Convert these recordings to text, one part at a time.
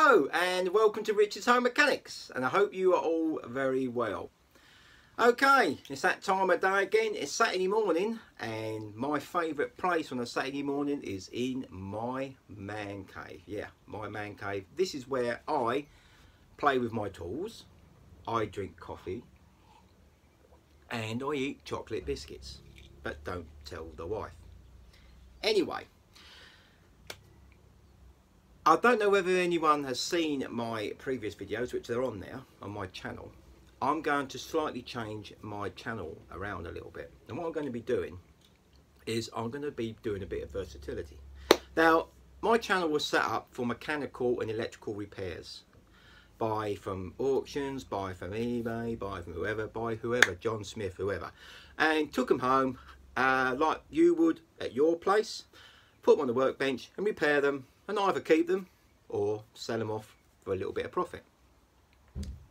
Hello and welcome to Richard's Home Mechanics, and I hope you are all very well. Okay, it's that time of day again. It's Saturday morning and my favourite place on a Saturday morning is in my man cave. Yeah, my man cave. This is where I play with my tools, I drink coffee and I eat chocolate biscuits, but don't tell the wife. Anyway, I don't know whether anyone has seen my previous videos, which are on there on my channel. I'm going to slightly change my channel around a little bit, and what I'm going to be doing is I'm going to be doing a bit of versatility. Now, my channel was set up for mechanical and electrical repairs. Buy from auctions, buy from eBay, buy from whoever, John Smith, whoever, and took them home like you would at your place, put them on the workbench and repair them, and either keep them or sell them off for a little bit of profit.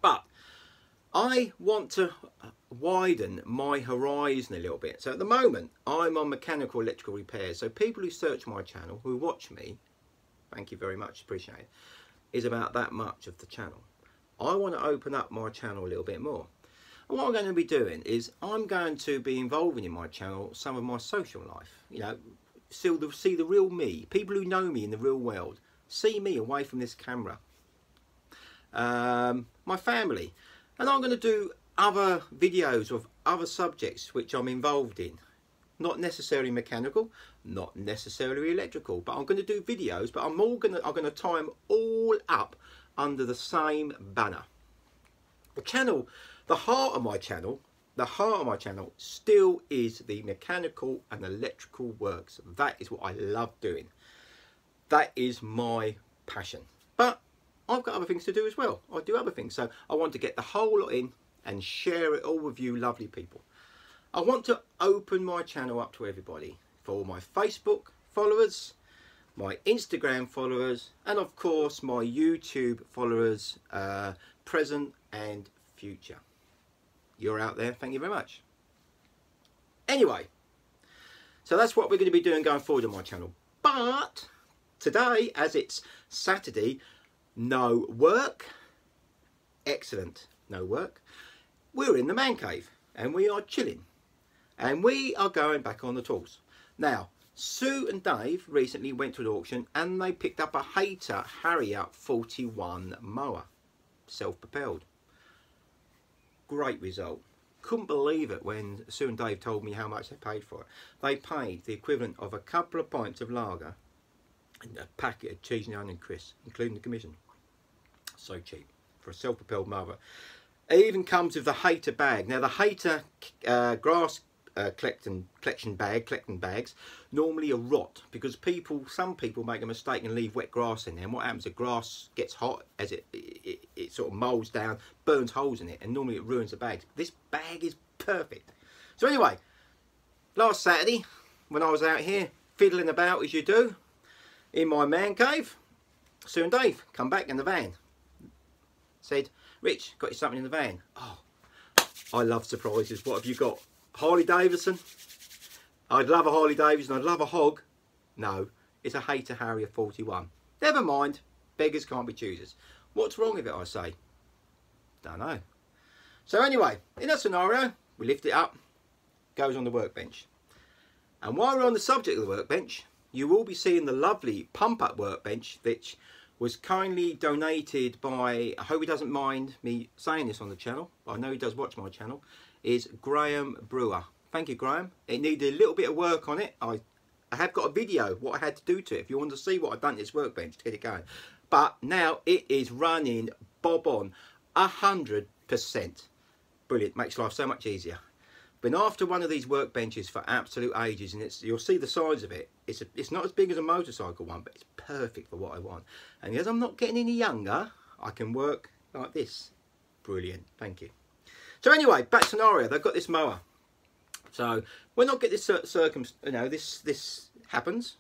But I want to widen my horizon a little bit. So at the moment I'm on mechanical electrical repairs, so people who search my channel, who watch me, thank you very much, appreciate it, is about that much of the channel. I want to open up my channel a little bit more, and what I'm going to be doing is I'm going to be involving in my channel some of my social life, you know, see the real me, people who know me in the real world, see me away from this camera, my family, and I'm going to do other videos of other subjects which I'm involved in, not necessarily mechanical, not necessarily electrical, but I'm going to do videos, but I'm going to tie them all up under the same banner. The channel, the heart of my channel still is the mechanical and electrical works. That is what I love doing. That is my passion. But I've got other things to do as well. I do other things. So I want to get the whole lot in and share it all with you lovely people. I want to open my channel up to everybody, for all my Facebook followers, my Instagram followers, and of course my YouTube followers, present and future. You're out there, thank you very much. Anyway, so that's what we're going to be doing going forward on my channel. But today, as it's Saturday, no work. Excellent, no work. We're in the man cave and we are chilling, and we are going back on the tools. Now, Sue and Dave recently went to an auction and they picked up a Hayter Harrier 41 mower, self-propelled. Great result. Couldn't believe it when Sue and Dave told me how much they paid for it. They paid the equivalent of a couple of pints of lager and a packet of cheese and onion crisps, including the commission. So cheap for a self-propelled mower. It even comes with the Hayter bag. Now the Hayter grass collecting bags normally are rot, because some people make a mistake and leave wet grass in there, and what happens, the grass gets hot as it sort of moulds down, burns holes in it, and normally it ruins the bags. This bag is perfect. So anyway, last Saturday when I was out here fiddling about as you do in my man cave, Sue and Dave come back in the van, said, "Rich, got you something in the van." Oh, I love surprises. What have you got? Harley Davidson? I'd love a Harley Davidson. I'd love a hog. No, it's a Hayter Harrier 41. Never mind, beggars can't be choosers. What's wrong with it, I say? Don't know. So anyway, in that scenario, we lift it up, goes on the workbench. And while we're on the subject of the workbench, you will be seeing the lovely pump-up workbench, which was kindly donated by, I hope he doesn't mind me saying this on the channel, but I know he does watch my channel, is Graham Brewer. Thank you, Graham. It needed a little bit of work on it. I have got a video what I had to do to it if you want to see what I've done to this workbench to get it going. But now it is running bob on, 100%. Brilliant, makes life so much easier. Been after one of these workbenches for absolute ages, and you'll see the size of it. It's not as big as a motorcycle one, but it's perfect for what I want. And as I'm not getting any younger, I can work like this. Brilliant, thank you. So anyway, back scenario, they've got this mower. So when I get this this happens,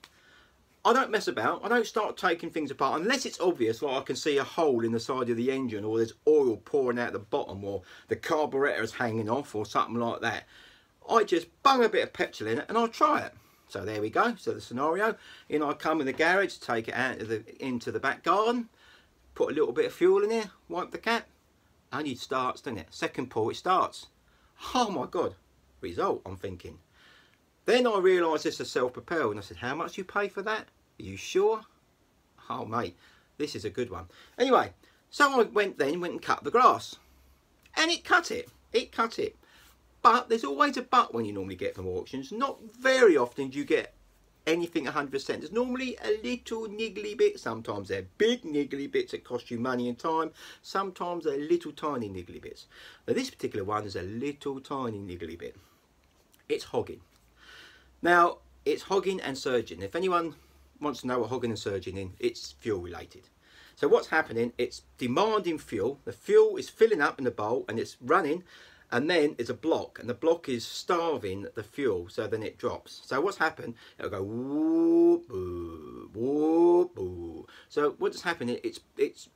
I don't mess about. I don't start taking things apart unless it's obvious, like I can see a hole in the side of the engine, or there's oil pouring out the bottom, or the carburettor is hanging off, or something like that. I just bung a bit of petrol in it and I'll try it. So there we go. So the scenario, in I come in the garage, take it out into the back garden, put a little bit of fuel in there, wipe the cap, and it starts, doesn't it? Second pull, it starts. Oh my God, result, I'm thinking. Then I realised this is self-propelled, and I said, how much you pay for that? Are you sure? Oh mate, this is a good one. Anyway, so I went and cut the grass, and it cut it. But there's always a but when you normally get from auctions. Not very often do you get anything 100%. There's normally a little niggly bit. Sometimes they're big niggly bits that cost you money and time. Sometimes they're little tiny niggly bits. Now this particular one is a little tiny niggly bit. It's hogging. Now it's hogging and surging. If anyone wants to know what hogging and surging is, it's fuel related. So what's happening, it's demanding fuel. The fuel is filling up in the bowl and it's running, and then there's a block, and the block is starving the fuel, so then it drops. So what's happened, it'll go whoop, boo, whoop, boo. So what's happening, it's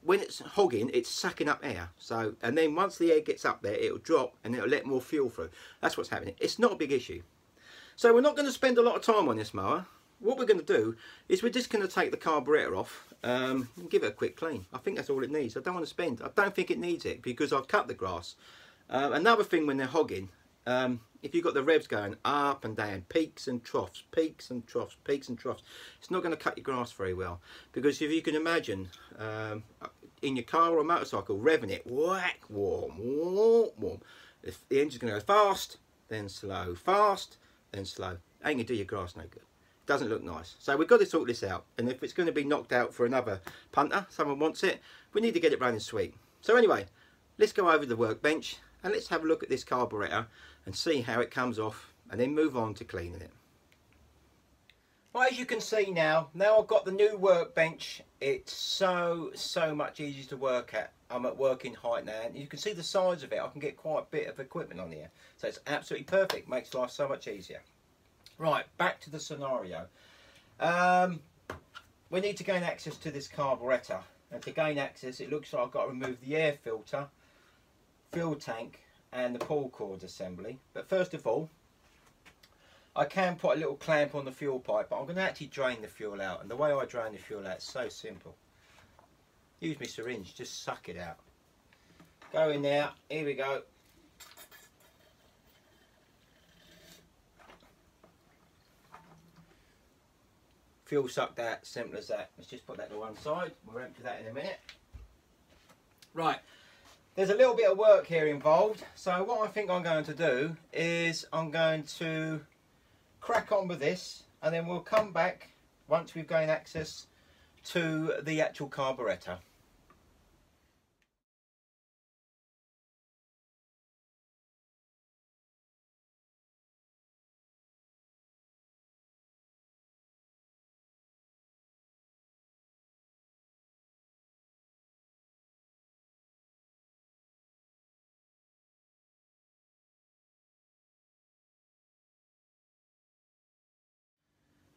when it's hogging, it's sucking up air. So, and then once the air gets up there, it'll drop and it'll let more fuel through. That's what's happening. It's not a big issue. So we're not going to spend a lot of time on this mower. What we're going to do is we're just going to take the carburetor off and give it a quick clean. I think that's all it needs. I don't want to spend. I don't think it needs it because I've cut the grass. Another thing when they're hogging, if you've got the revs going up and down, peaks and troughs, peaks and troughs, peaks and troughs, it's not going to cut your grass very well. Because if you can imagine, in your car or a motorcycle, revving it, whack, warm, warm, warm. If the engine's going to go fast, then slow, fast, then slow. Ain't going to do your grass no good. Doesn't look nice. So we've got to sort this out. And if it's going to be knocked out for another punter, someone wants it, we need to get it running sweet. So anyway, let's go over the workbench and let's have a look at this carburetor and see how it comes off, and then move on to cleaning it. Well, as you can see now I've got the new workbench. It's so much easier to work at. I'm at working height now, and you can see the size of it. I can get quite a bit of equipment on here, so it's absolutely perfect. Makes life so much easier. Right, back to the scenario. We need to gain access to this carburettor, and to gain access it looks like I've got to remove the air filter, fuel tank and the pull cord assembly. But first of all, I can put a little clamp on the fuel pipe, but I'm going to actually drain the fuel out, and the way I drain the fuel out is so simple. Use my syringe, just suck it out. Go in there, here we go. Fuel sucked out, simple as that. Let's just put that to one side, we'll empty that in a minute. Right, there's a little bit of work here involved, so what I think I'm going to do is I'm going to crack on with this, and then we'll come back once we've gained access to the actual carburettor.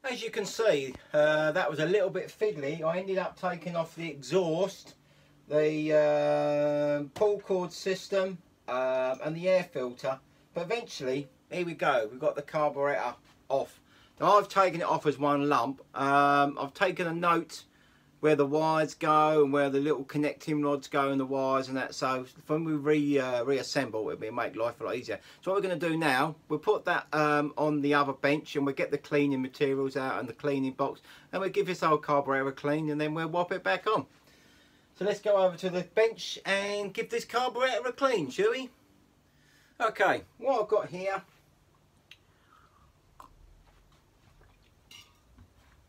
As you can see, that was a little bit fiddly. I ended up taking off the exhaust, the pull cord system and the air filter, but eventually, here we go, we've got the carburetor off. Now I've taken it off as one lump. I've taken a note where the wires go and where the little connecting rods go and the wires and that, so when we reassemble it'll make life a lot easier. So what we're going to do now, we'll put that on the other bench, and we'll get the cleaning materials out and the cleaning box, and we'll give this old carburetor a clean, and then we'll whop it back on. So let's go over to the bench and give this carburetor a clean, shall we? Okay, what I've got here,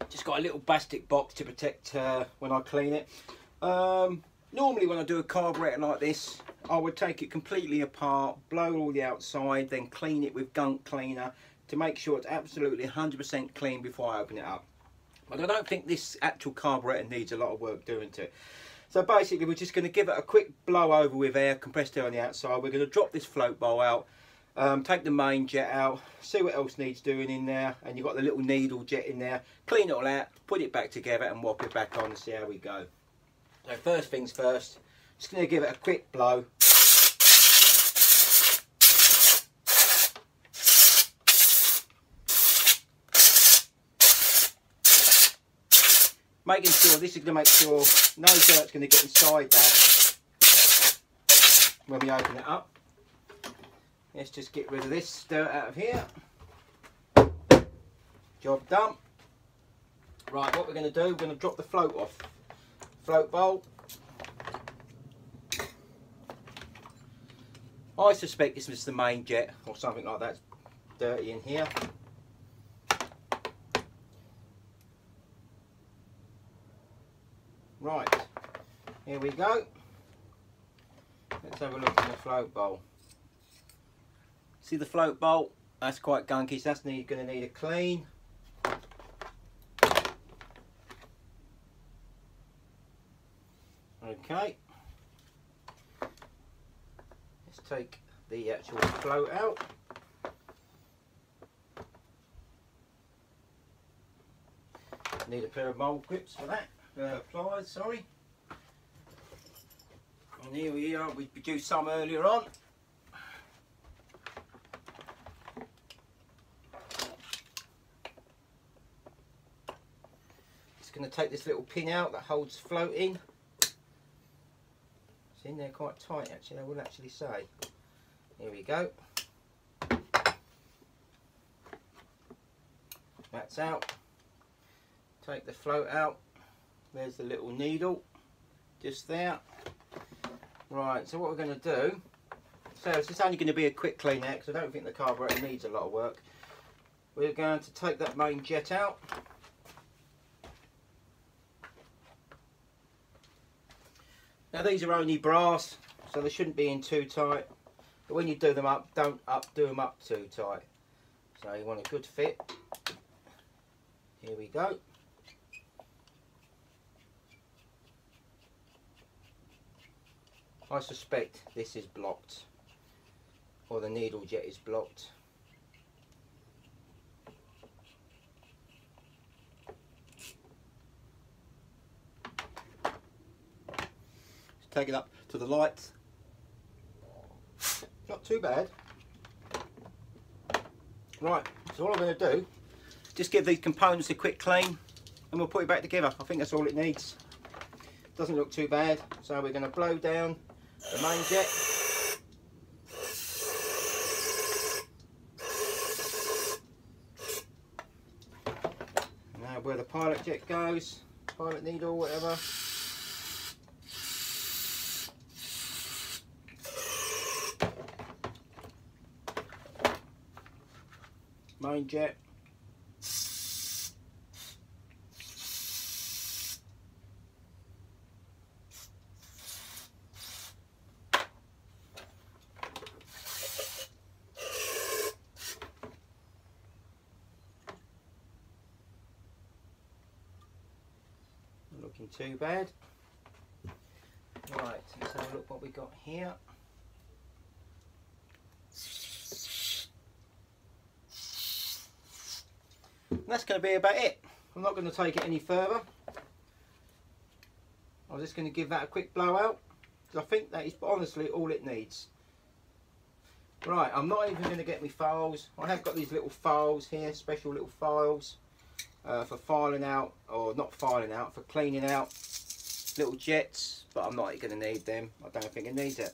just got a little plastic box to protect when I clean it. Normally when I do a carburetor like this, I would take it completely apart, blow all the outside, then clean it with gunk cleaner to make sure it's absolutely 100% clean before I open it up. But I don't think this actual carburetor needs a lot of work doing to it. So basically we're just going to give it a quick blow over with air, compressed air on the outside. We're going to drop this float bowl out, take the main jet out, see what else needs doing in there, and you've got the little needle jet in there. Clean it all out, put it back together and whop it back on and see how we go. So first things first, just going to give it a quick blow. making sure, this is going to make sure no dirt's going to get inside that when we open it up. Let's just get rid of this dirt out of here. Job done. Right, what we're going to do, we're going to drop the float off. Float bowl. I suspect this was the main jet or something like that. It's dirty in here. Right, here we go. Let's have a look in the float bowl. See the float bowl? That's quite gunky, so that's going to need a clean. Okay. Let's take the actual float out. Need a pair of mould grips for that. Pliers, sorry. And here we are, we produced some earlier on. Just going to take this little pin out that holds float in. It's in there quite tight actually, I will actually say. Here we go. That's out. Take the float out. There's the little needle, just there. Right, so what we're going to do, so it's just only going to be a quick clean out because I don't think the carburetor needs a lot of work. We're going to take that main jet out. Now these are only brass, so they shouldn't be in too tight. But when you do them up, don't do them up too tight. So you want a good fit. Here we go. I suspect this is blocked, or the needle jet is blocked. Let's take it up to the light. Not too bad. Right, so all I'm going to do, just give these components a quick clean and we'll put it back together. I think that's all it needs. Doesn't look too bad, so we're going to blow down the main jet. Now where the pilot jet goes, pilot needle, whatever. Main jet. Looking too bad. Right, let's have a look what we got here. And that's going to be about it. I'm not going to take it any further. I'm just going to give that a quick blowout because I think that is honestly all it needs. Right, I'm not even going to get my files. I have got these little files here, special little files for filing out, or not filing out, for cleaning out little jets, but I'm not going to need them. I don't think it needs it.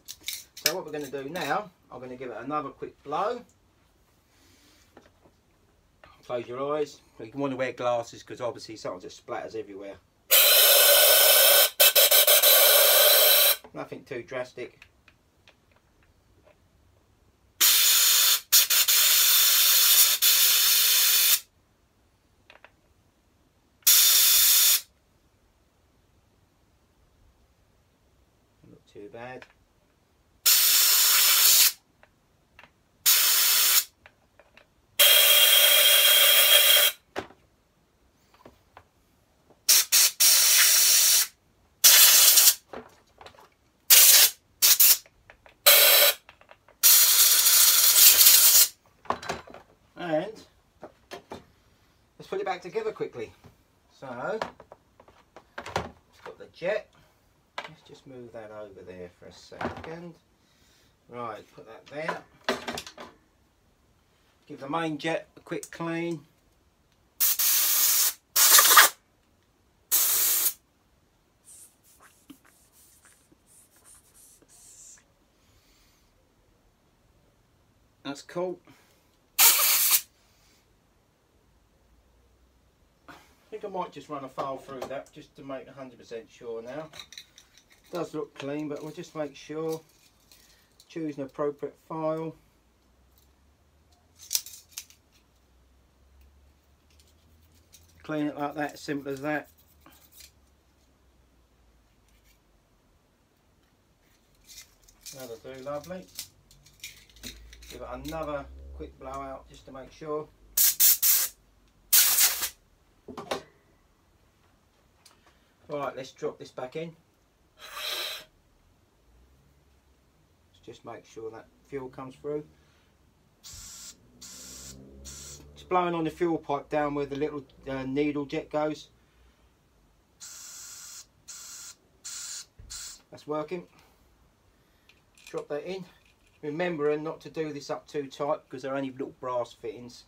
So what we're going to do now, I'm going to give it another quick blow. Close your eyes. You want to wear glasses because obviously something just splatters everywhere. Nothing too drastic. Not too bad. And let's put it back together quickly. So, it's got the jet. Let's just move that over there for a second. Right, put that there. Give the main jet a quick clean. That's cool. I think I might just run a file through that just to make 100% sure now. It does look clean, but we'll just make sure. Choose an appropriate file. Clean it like that, simple as that. That'll do, lovely. Give it another quick blowout just to make sure. Right, let's drop this back in. Let's just make sure that fuel comes through. It's blowing on the fuel pipe down where the little needle jet goes. That's working. Drop that in. Remembering not to do this up too tight because they're only little brass fittings.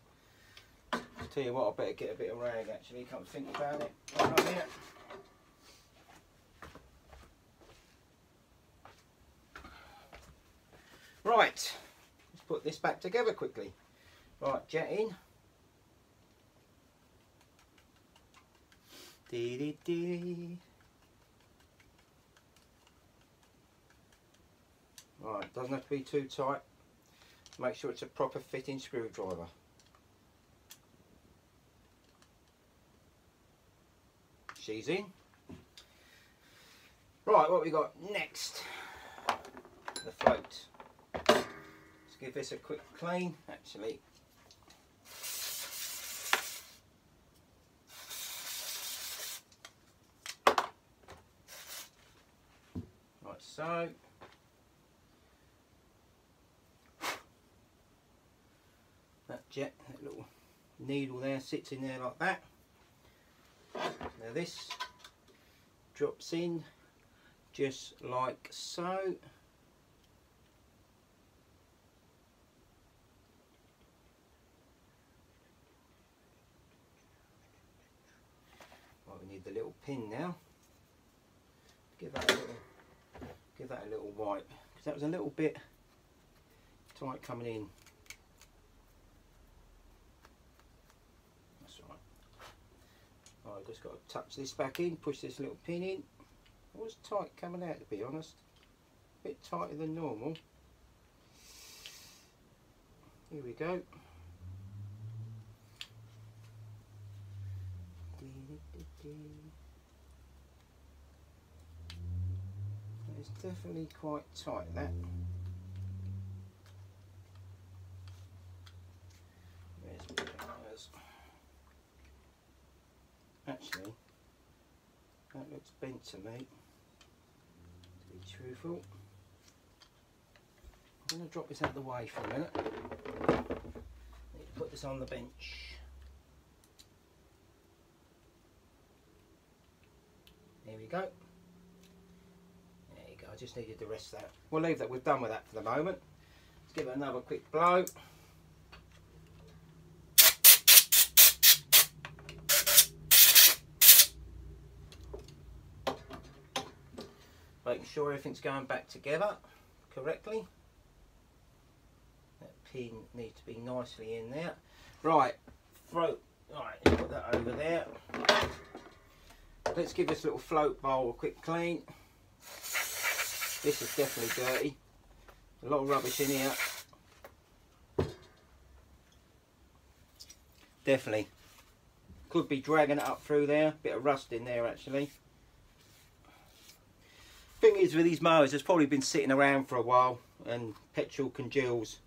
I'll tell you what, I better get a bit of rag actually, come think about it. Right here. Right, let's put this back together quickly. Right, jet in. Dee dee dee. Right, doesn't have to be too tight. Make sure it's a proper fitting screwdriver. She's in. Right, what we got next? The float. Let's give this a quick clean, actually. Like so. That jet, that little needle there sits in there like that. Now this drops in just like so. Right, we need the little pin now. Give that a little wipe because that was a little bit tight coming in. I've just got to touch this back in, push this little pin in. It was tight coming out, to be honest. A bit tighter than normal. Here we go. It's definitely quite tight, that. Actually, that looks bent to me, to be truthful. I'm going to drop this out of the way for a minute. Need to put this on the bench. There we go. There you go, I just needed the rest of that. We'll leave that, we're done with that for the moment. Let's give it another quick blow. Making sure everything's going back together correctly. That pin needs to be nicely in there. Right, float. Right, let's put that over there. Let's give this little float bowl a quick clean. This is definitely dirty. A lot of rubbish in here. Definitely. Could be dragging it up through there. Bit of rust in there actually. Thing is with these mowers, it's probably been sitting around for a while and petrol congeals.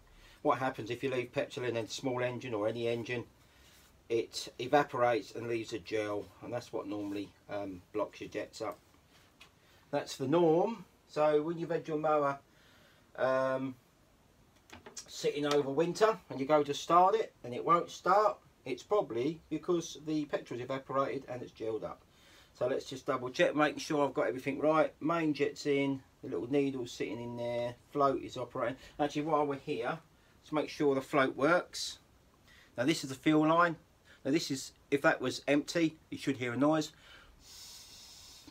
What happens if you leave petrol in a small engine or any engine, it evaporates and leaves a gel, and that's what normally blocks your jets up. That's the norm. So when you've had your mower sitting over winter and you go to start it and it won't start, it's probably because the petrol's evaporated and it's gelled up. So let's just double check, making sure I've got everything right. Main jet's in, the little needle's sitting in there, float is operating. Actually, while we're here, let's make sure the float works. Now this is the fuel line. Now this is, if that was empty, you should hear a noise.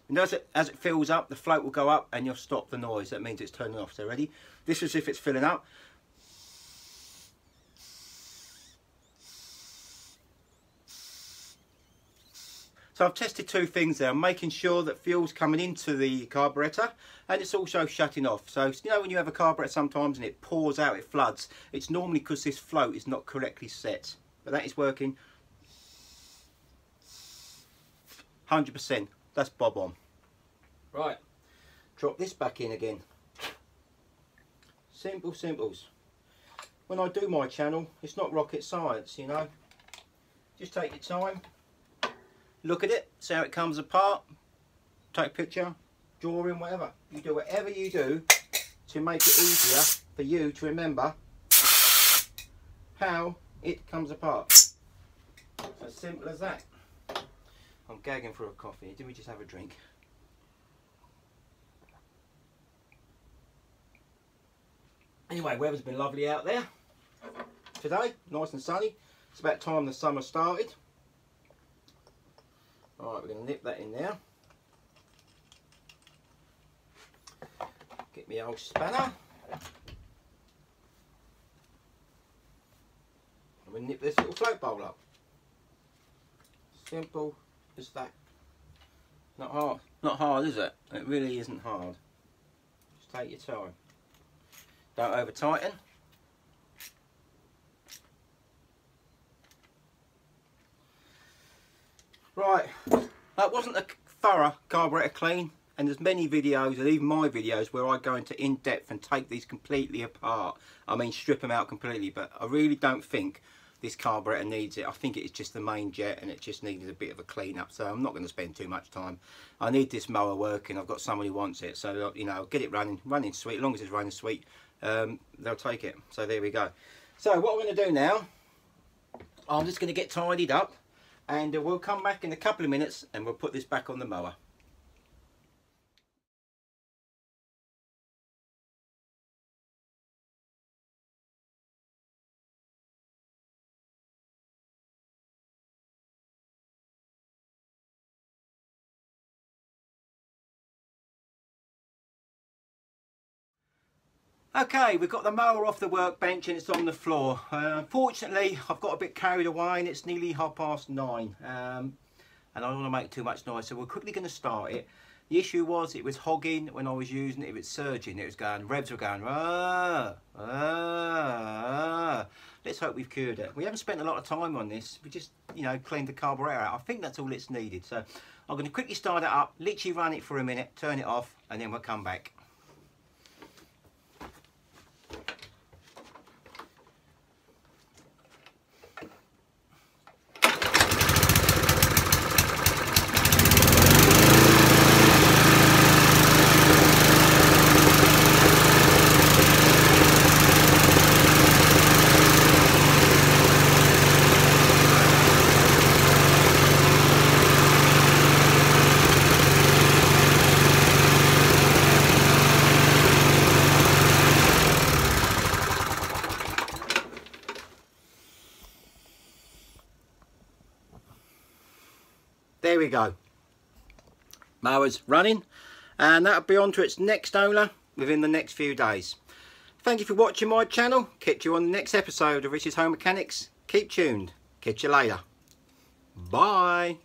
And as it fills up, the float will go up and you'll stop the noise. That means it's turning off. So ready? This is if it's filling up. So I've tested two things there. I'm making sure that fuel's coming into the carburettor and it's also shutting off. So you know when you have a carburettor sometimes and it pours out, it floods, it's normally because this float is not correctly set. But that is working 100%. That's bob on. Right, drop this back in again. Simple simples. When I do my channel, it's not rocket science, you know. Just take your time. Look at it, see how it comes apart, take a picture, drawing, whatever. You do whatever you do to make it easier for you to remember how it comes apart. It's as simple as that. I'm gagging for a coffee. Did we just have a drink? Anyway, weather's been lovely out there today, nice and sunny. It's about time the summer started. Alright, we're going to nip that in there. Get me old spanner. And we nip this little float bowl up. Simple as that. Not hard. Not hard, is it? It really isn't hard. Just take your time. Don't over tighten. Right, that wasn't a thorough carburetor clean, and there's many videos, and even my videos, where I go into in-depth and take these completely apart. I mean, strip them out completely, but I really don't think this carburetor needs it. I think it's just the main jet, and it just needed a bit of a clean up, so I'm not going to spend too much time. I need this mower working. I've got someone who wants it, so, you know, get it running sweet. As long as it's running sweet, they'll take it. So there we go. So what I'm going to do now, I'm just going to get tidied up, and we'll come back in a couple of minutes and we'll put this back on the mower. Okay, we've got the mower off the workbench and it's on the floor. Unfortunately, I've got a bit carried away and it's nearly 9:30. And I don't want to make too much noise, so we're quickly going to start it. The issue was it was hogging when I was using it, it was surging, it was going, revs were going, ah, ah. Let's hope we've cured it. We haven't spent a lot of time on this, we just, you know, cleaned the carburetor out. I think that's all it's needed. So I'm going to quickly start it up, literally run it for a minute, turn it off, and then we'll come back. There we go. Mower's running, and that'll be on to its next owner within the next few days. Thank you for watching my channel. Catch you on the next episode of Rich's Home Mechanics. Keep tuned. Catch you later. Bye.